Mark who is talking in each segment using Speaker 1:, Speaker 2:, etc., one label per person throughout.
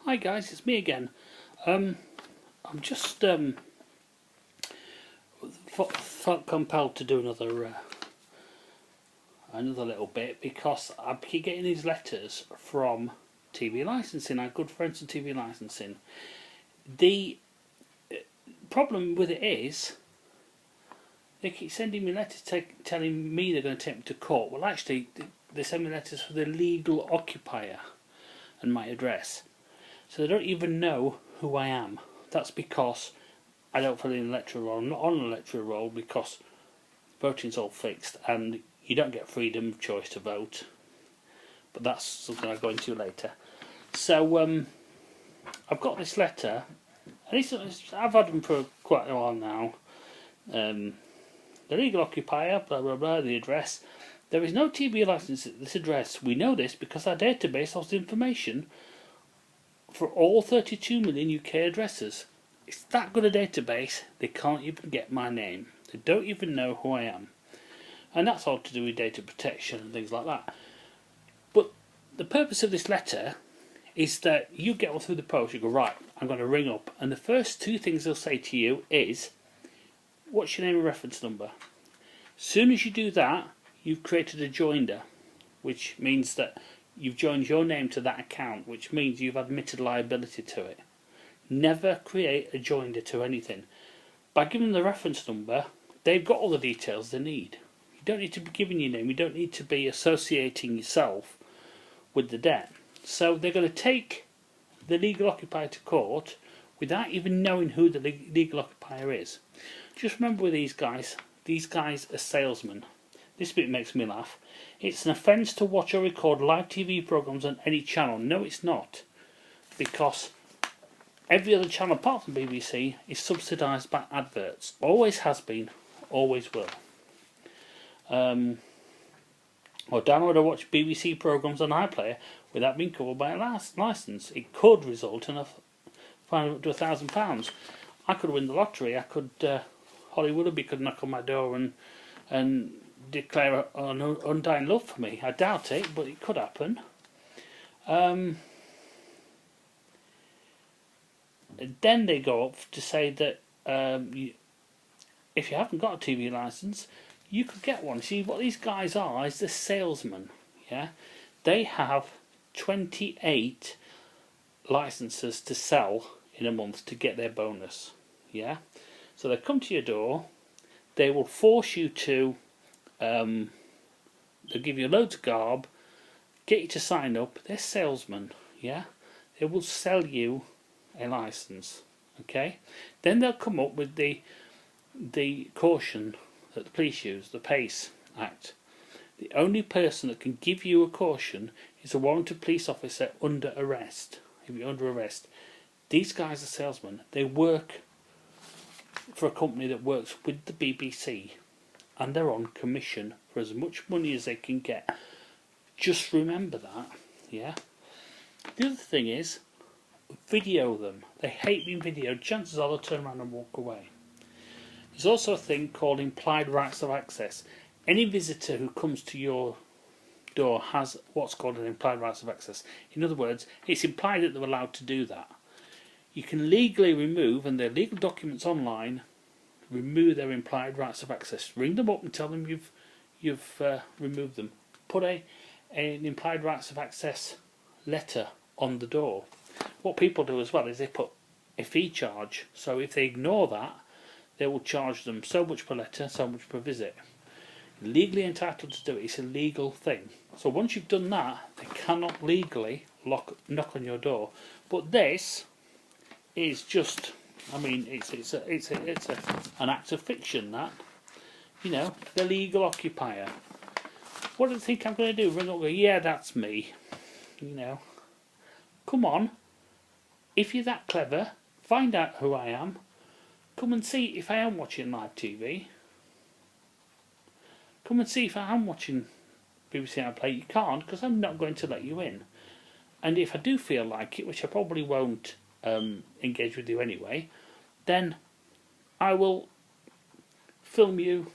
Speaker 1: Hi guys, it's me again. I'm just felt compelled to do another little bit because I keep getting these letters from TV licensing. Our good friends at TV licensing. The problem with it is they keep sending me letters telling me they're going to take me to court. Well, actually, they send me letters for the legal occupier and my address. So they don't even know who I am. That's because I don't fill in an electoral roll. I'm not on an electoral roll because voting's all fixed and you don't get freedom of choice to vote. But that's something I'll go into later. So I've got this letter, and I've had them for quite a while now. The legal occupier, blah blah blah, the address. There is no TV license at this address. We know this because our database holds information for all 32 million UK addresses. It's that good a database, they can't even get my name. They don't even know who I am. And that's all to do with data protection and things like that. But the purpose of this letter is that you get one through the post, you go, right, I'm going to ring up, and the first two things they'll say to you is, what's your name and reference number? As soon as you do that, you've created a joinder, which means that you've joined your name to that account, which means you've admitted liability to it. Never create a joinder to anything. By giving them the reference number, they've got all the details they need. You don't need to be giving your name, you don't need to be associating yourself with the debt. So they're going to take the legal occupier to court without even knowing who the legal occupier is. Just remember with these guys are salesmen. This bit makes me laugh. It's an offence to watch or record live TV programmes on any channel. No, it's not. Because every other channel apart from BBC is subsidised by adverts. Always has been, always will. Or download or watch BBC programmes on iPlayer without being covered by a licence. It could result in a fine up to £1,000. I could win the lottery. I could, Holly Willoughby could knock on my door and declare an undying love for me. I doubt it, but it could happen. Then they go up to say that if you haven't got a TV licence, you could get one. See, what these guys are is the salesmen. Yeah, they have 28 licences to sell in a month to get their bonus. Yeah, so they come to your door. They will force you to. They'll give you loads of garb, get you to sign up. They're salesmen, yeah? They will sell you a license, okay? Then they'll come up with the caution that the police use, the PACE Act. The only person that can give you a caution is a warranted police officer under arrest. If you're under arrest. These guys are salesmen. They work for a company that works with the BBC. And they're on commission for as much money as they can get. Just remember that, yeah? The other thing is, video them. They hate being videoed. Chances are they'll turn around and walk away. There's also a thing called implied rights of access. Any visitor who comes to your door has what's called an implied rights of access. In other words, it's implied that they're allowed to do that. You can legally remove, and there are legal documents online, remove their implied rights of access. Ring them up and tell them you've removed them. Put an implied rights of access letter on the door. What people do as well is they put a fee charge. So if they ignore that, they will charge them so much per letter, so much per visit. You're legally entitled to do it. It's a legal thing. So once you've done that, they cannot legally knock on your door. But this is just, I mean, it's an act of fiction, that. You know, the legal occupier. What do you think I'm going to do? Ring up and go, yeah, that's me. You know. Come on. If you're that clever, find out who I am. Come and see if I am watching live TV. Come and see if I am watching BBC iPlayer. You can't, because I'm not going to let you in. And if I do feel like it, which I probably won't engage with you anyway, then I will film you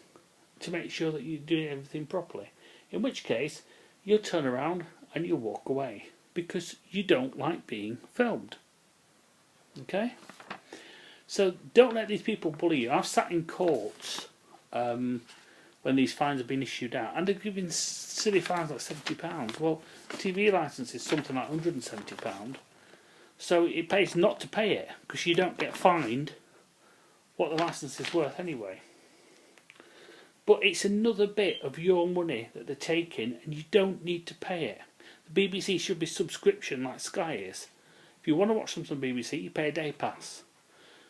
Speaker 1: to make sure that you're doing everything properly. In which case, you'll turn around and you'll walk away. because you don't like being filmed. Okay? So don't let these people bully you. I've sat in courts when these fines have been issued out, and they're giving silly fines like £70. Well, TV licence is something like £170. So it pays not to pay it, because you don't get fined what the licence is worth anyway. But it's another bit of your money that they're taking, and you don't need to pay it. The BBC should be subscription like Sky is. If you want to watch something on BBC, you pay a day pass.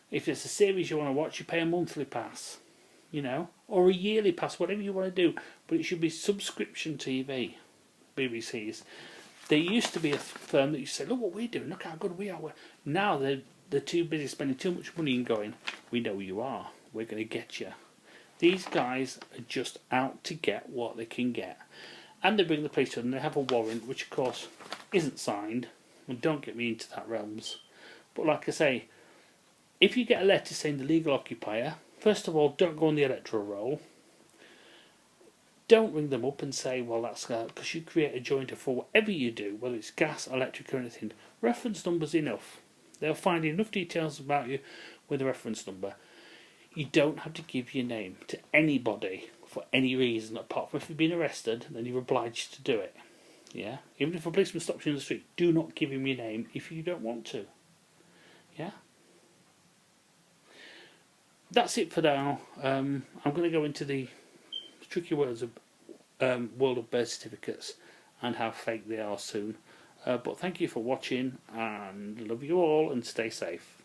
Speaker 1: If it's a series you want to watch, you pay a monthly pass. You know, or a yearly pass, whatever you want to do. But it should be subscription TV. BBC's. There used to be a firm that used to say, look what we're doing, look how good we are. Now they're too busy spending too much money and going, we know who you are, we're going to get you. These guys are just out to get what they can get. And they bring the police to them, they have a warrant, which of course isn't signed. And don't get me into that realms. But like I say, if you get a letter saying the legal occupier, first of all, don't go on the electoral roll. Don't ring them up and say, well, that's because you create a jointer for whatever you do, whether it's gas, electric or anything. Reference number's enough. They'll find enough details about you with a reference number. You don't have to give your name to anybody for any reason, apart from if you've been arrested, then you're obliged to do it. Yeah? Even if a policeman stops you in the street, do not give him your name if you don't want to. Yeah? That's it for now. I'm going to go into the tricky words of world of birth certificates and how fake they are soon. But thank you for watching, and love you all, and stay safe.